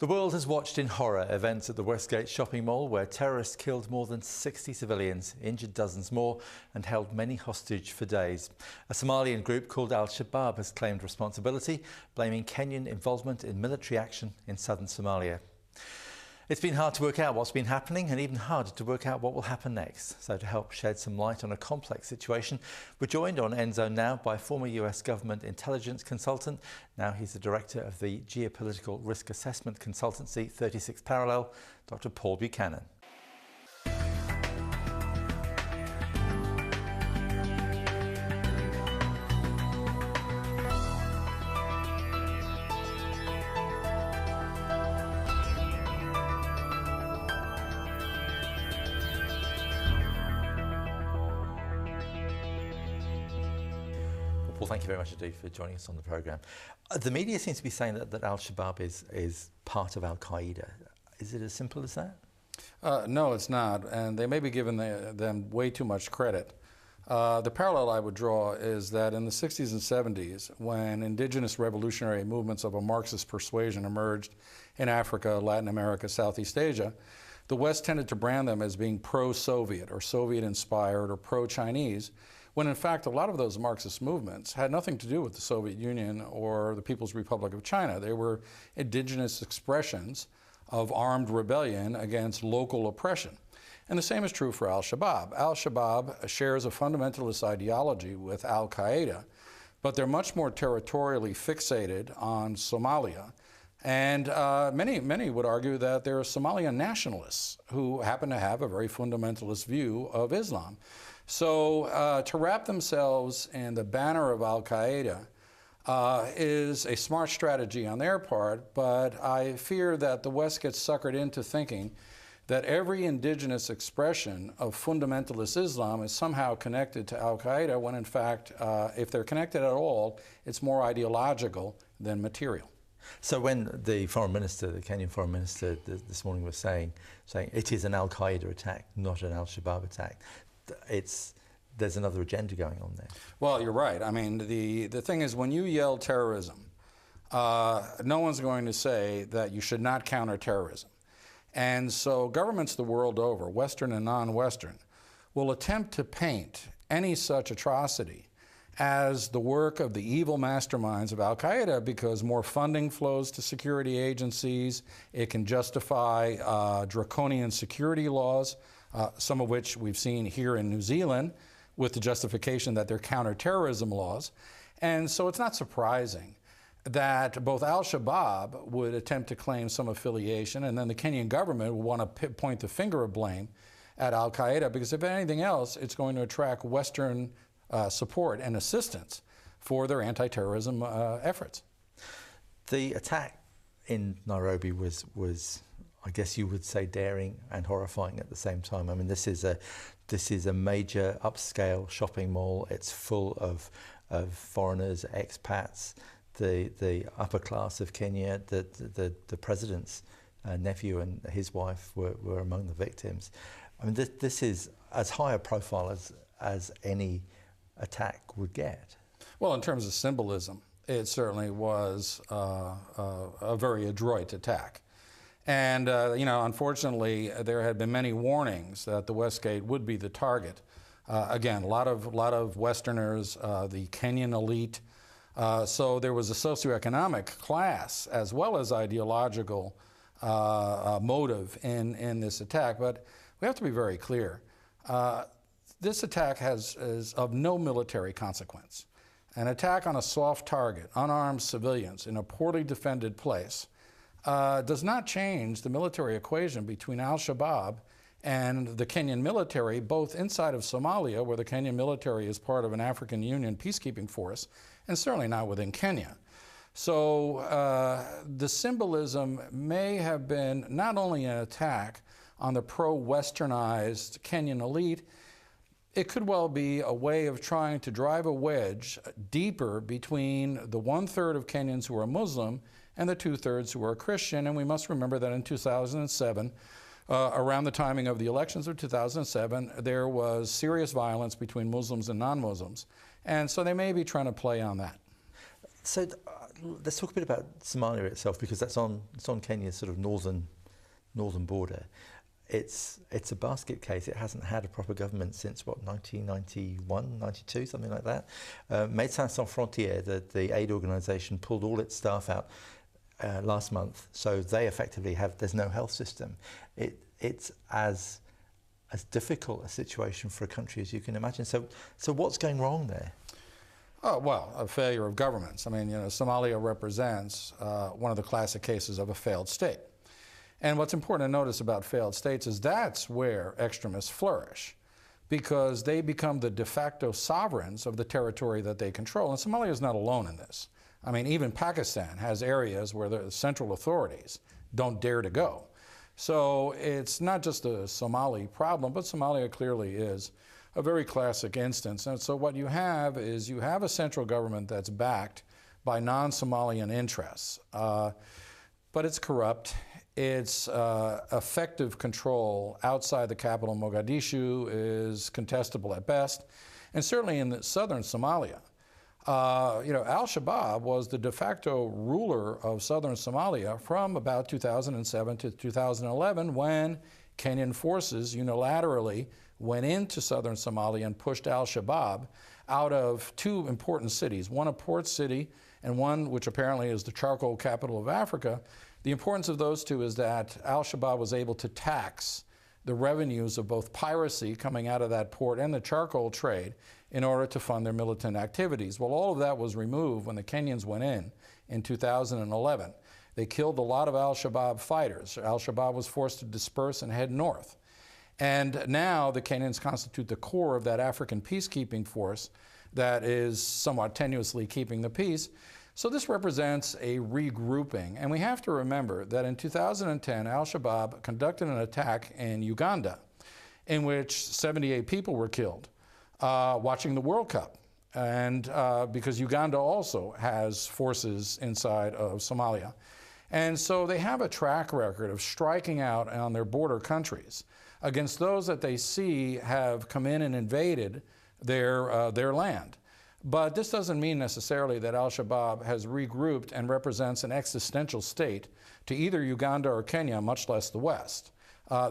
The world has watched in horror events at the Westgate shopping mall where terrorists killed more than 60 civilians, injured dozens more and held many hostage for days. A Somalian group called Al-Shabaab has claimed responsibility, blaming Kenyan involvement in military action in southern Somalia. It's been hard to work out what's been happening and even harder to work out what will happen next. So to help shed some light on a complex situation, we're joined on End Zone now by former US government intelligence consultant. Now he's the director of the geopolitical risk assessment consultancy 36 Parallel, Dr. Paul Buchanan. Well, thank you very much indeed for joining us on the programme. The media seems to be saying that Al-Shabaab is part of Al-Qaeda. Is it as simple as that? No, it's not, and they may be giving them way too much credit. The parallel I would draw is that in the 60s and 70s, when indigenous revolutionary movements of a Marxist persuasion emerged in Africa, Latin America, Southeast Asia, the West tended to brand them as being pro-Soviet or Soviet-inspired or pro-Chinese, when in fact a lot of those Marxist movements had nothing to do with the Soviet Union or the People's Republic of China. They were indigenous expressions of armed rebellion against local oppression. And the same is true for Al-Shabaab. Al-Shabaab shares a fundamentalist ideology with Al-Qaeda, but they're much more territorially fixated on Somalia. And many would argue that they're Somalian nationalists who happen to have a very fundamentalist view of Islam. So to wrap themselves in the banner of Al-Qaeda is a smart strategy on their part, but I fear that the West gets suckered into thinking that every indigenous expression of fundamentalist Islam is somehow connected to Al-Qaeda, when in fact, if they're connected at all, it's more ideological than material. So when the foreign minister, the Kenyan foreign minister this morning was saying it is an Al-Qaeda attack, not an Al-Shabaab attack, there's another agenda going on there. Well, you're right. I mean, the thing is, when you yell terrorism, no one's going to say that you should not counter terrorism. And so governments the world over, Western and non-Western, will attempt to paint any such atrocity as the work of the evil masterminds of Al-Qaeda, because more funding flows to security agencies. It can justify draconian security laws, some of which we've seen here in New Zealand, with the justification that they're counterterrorism laws. And so it's not surprising that both Al-Shabaab would attempt to claim some affiliation, and then the Kenyan government will want to point the finger of blame at Al-Qaeda, because if anything else, it's going to attract Western support and assistance for their anti-terrorism efforts. The attack in Nairobi was, I guess you would say, daring and horrifying at the same time. I mean, this is a major upscale shopping mall. It's full of foreigners, expats, the upper class of Kenya. The president's nephew and his wife were among the victims. I mean, this is as high a profile as any attack would get. Well, in terms of symbolism, it certainly was a very adroit attack. And, you know, unfortunately, there had been many warnings that the Westgate would be the target. Again, a lot of Westerners, the Kenyan elite. So there was a socioeconomic class as well as ideological motive in this attack. But we have to be very clear. This attack is of no military consequence. An attack on a soft target, unarmed civilians in a poorly defended place, does not change the military equation between Al-Shabaab and the Kenyan military, both inside of Somalia, where the Kenyan military is part of an African Union peacekeeping force, and certainly not within Kenya. So the symbolism may have been not only an attack on the pro-Westernized Kenyan elite, it could well be a way of trying to drive a wedge deeper between the 1/3 of Kenyans who are Muslim and the 2/3 who are Christian. And we must remember that in 2007, around the timing of the elections of 2007, there was serious violence between Muslims and non-Muslims. And so they may be trying to play on that. So let's talk a bit about Somalia itself, because it's on Kenya's sort of northern border. It's a basket case. It hasn't had a proper government since, what, 1991, 92, something like that. Médecins Sans Frontières, the aid organisation, pulled all its staff out last month, so they effectively there's no health system. It's as difficult a situation for a country as you can imagine. So what's going wrong there? Oh, well, a failure of governments. I mean, Somalia represents one of the classic cases of a failed state. And what's important to notice about failed states is that's where extremists flourish, because they become the de facto sovereigns of the territory that they control. And Somalia is not alone in this. I mean, even Pakistan has areas where the central authorities don't dare to go. So it's not just a Somali problem, but Somalia clearly is a very classic instance. And so what you have is you have a central government that's backed by non-Somalian interests, but it's corrupt. Its effective control outside the capital, Mogadishu, is contestable at best. And certainly in the southern Somalia, Al-Shabaab was the de facto ruler of southern Somalia from about 2007 to 2011, when Kenyan forces unilaterally went into southern Somalia and pushed Al-Shabaab out of two important cities, one a port city and one which apparently is the charcoal capital of Africa. The importance of those two is that Al-Shabaab was able to tax the revenues of both piracy coming out of that port and the charcoal trade in order to fund their militant activities. Well, all of that was removed when the Kenyans went in 2011. They killed a lot of Al-Shabaab fighters. Al-Shabaab was forced to disperse and head north. And now the Kenyans constitute the core of that African peacekeeping force that is somewhat tenuously keeping the peace. So this represents a regrouping. And we have to remember that in 2010, Al-Shabaab conducted an attack in Uganda in which 78 people were killed watching the World Cup. And because Uganda also has forces inside of Somalia. And so they have a track record of striking out on their border countries against those that they see have come in and invaded their land. But this doesn't mean necessarily that Al-Shabaab has regrouped and represents an existential state to either Uganda or Kenya, much less the West.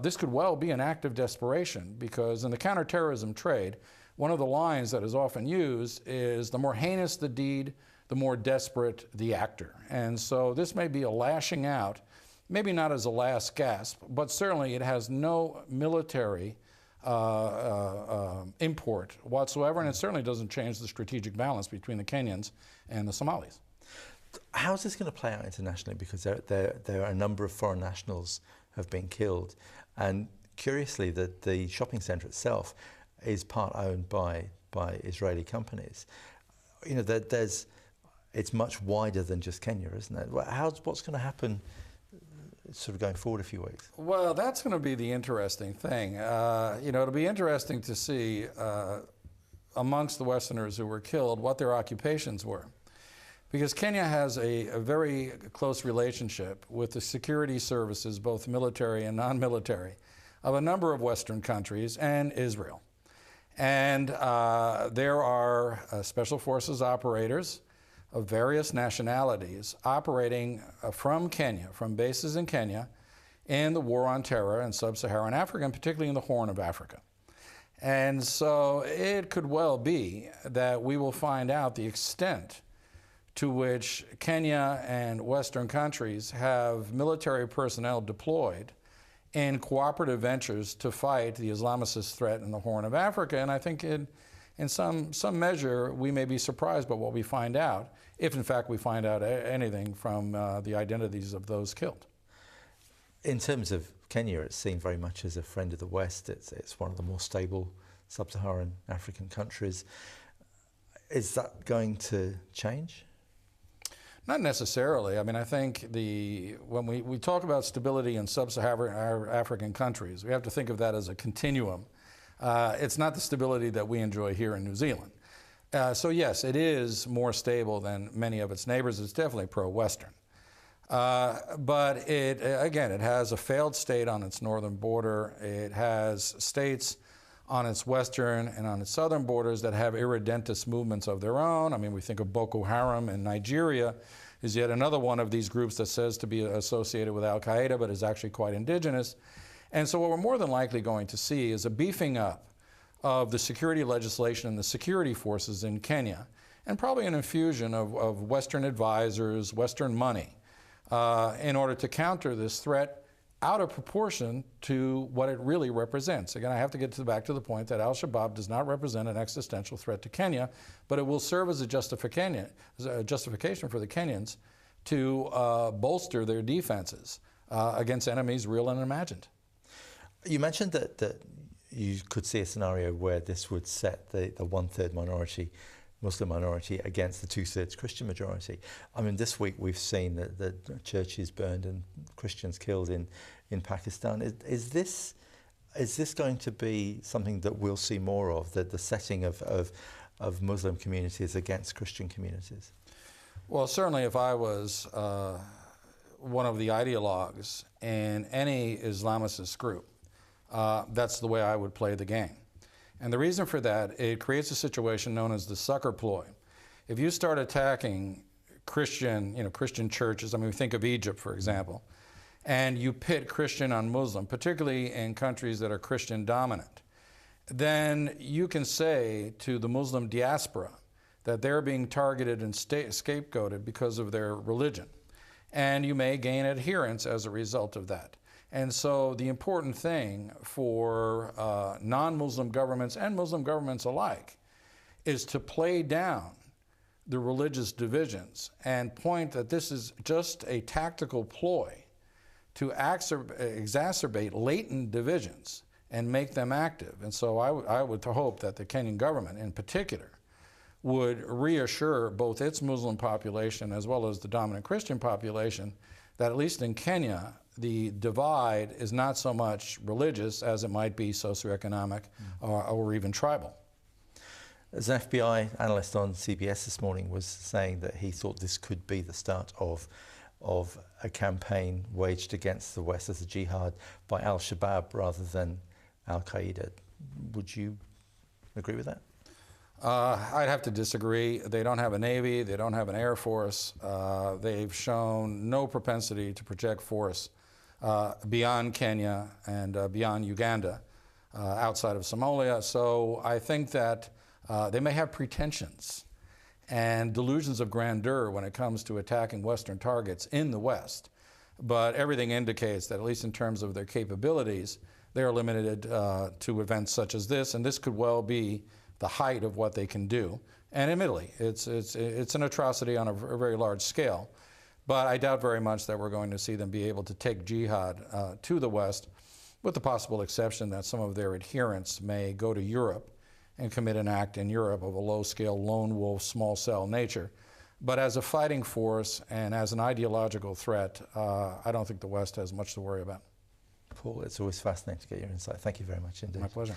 This could well be an act of desperation, because in the counterterrorism trade, one of the lines that is often used is the more heinous the deed, the more desperate the actor. And so this may be a lashing out, maybe not as a last gasp, but certainly it has no military import whatsoever, and it certainly doesn't change the strategic balance between the Kenyans and the Somalis. How is this going to play out internationally? Because there are a number of foreign nationals have been killed, and curiously, the shopping centre itself is part owned by Israeli companies. It's much wider than just Kenya, isn't it? What's going to happen sort of going forward a few weeks? Well, that's going to be the interesting thing. It'll be interesting to see amongst the Westerners who were killed what their occupations were. Because Kenya has a very close relationship with the security services, both military and non-military, of a number of Western countries and Israel. And there are special forces operators of various nationalities operating from Kenya, from bases in Kenya, in the war on terror in sub-Saharan Africa, and particularly in the Horn of Africa. And so it could well be that we will find out the extent to which Kenya and Western countries have military personnel deployed in cooperative ventures to fight the Islamicist threat in the Horn of Africa. And I think in some measure, we may be surprised by what we find out, if in fact we find out anything from the identities of those killed. In terms of Kenya, it's seen very much as a friend of the West. It's one of the more stable sub-Saharan African countries. Is that going to change? Not necessarily. I mean, I think when we talk about stability in sub-Saharan African countries, we have to think of that as a continuum. It's not the stability that we enjoy here in New Zealand. So yes, it is more stable than many of its neighbors. It's definitely pro-Western. But it has a failed state on its northern border. It has states on its western and on its southern borders that have irredentist movements of their own. I mean, we think of Boko Haram in Nigeria is yet another one of these groups that says to be associated with Al-Qaeda, but is actually quite indigenous. And so what we're more than likely going to see is a beefing up of the security legislation and the security forces in Kenya, and probably an infusion of Western advisors, Western money, in order to counter this threat out of proportion to what it really represents. Again, I have to get back to the point that al-Shabaab does not represent an existential threat to Kenya, but it will serve as a justification for the Kenyans to bolster their defenses against enemies real and imagined. You mentioned that you could see a scenario where this would set the one-third minority, Muslim minority, against the two-thirds Christian majority. I mean, this week we've seen that the churches burned and Christians killed in Pakistan. Is this going to be something that we'll see more of, the setting of Muslim communities against Christian communities? Well, certainly if I was one of the ideologues in any Islamicist group, that's the way I would play the game. And the reason for that, it creates a situation known as the sucker ploy. If you start attacking Christian churches, I mean, think of Egypt, for example, and you pit Christian on Muslim, particularly in countries that are Christian dominant, then you can say to the Muslim diaspora that they're being targeted and scapegoated because of their religion. And you may gain adherence as a result of that. And so the important thing for non-Muslim governments and Muslim governments alike is to play down the religious divisions and point that this is just a tactical ploy to exacerbate latent divisions and make them active. And so I would hope that the Kenyan government in particular would reassure both its Muslim population as well as the dominant Christian population that at least in Kenya, the divide is not so much religious as it might be socioeconomic or even tribal. As an FBI analyst on CBS this morning was saying that he thought this could be the start of a campaign waged against the West as a jihad by al-Shabaab rather than al-Qaeda. Would you agree with that? I'd have to disagree. They don't have a Navy, they don't have an Air Force. They've shown no propensity to project force beyond Kenya and beyond Uganda, outside of Somalia. So I think that they may have pretensions and delusions of grandeur when it comes to attacking Western targets in the West. But everything indicates that, at least in terms of their capabilities, they are limited to events such as this, and this could well be the height of what they can do. And admittedly, it's an atrocity on a very large scale. But I doubt very much that we're going to see them be able to take jihad to the West, with the possible exception that some of their adherents may go to Europe and commit an act in Europe of a low-scale, lone wolf, small cell nature. But as a fighting force and as an ideological threat, I don't think the West has much to worry about. Paul, it's always fascinating to get your insight. Thank you very much indeed. My pleasure.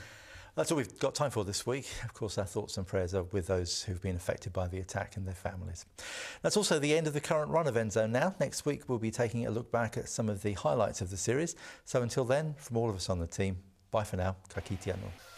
That's all we've got time for this week. Of course, our thoughts and prayers are with those who've been affected by the attack and their families. That's also the end of the current run of End Zone now. Next week, we'll be taking a look back at some of the highlights of the series. So until then, from all of us on the team, bye for now. Ka kite anō.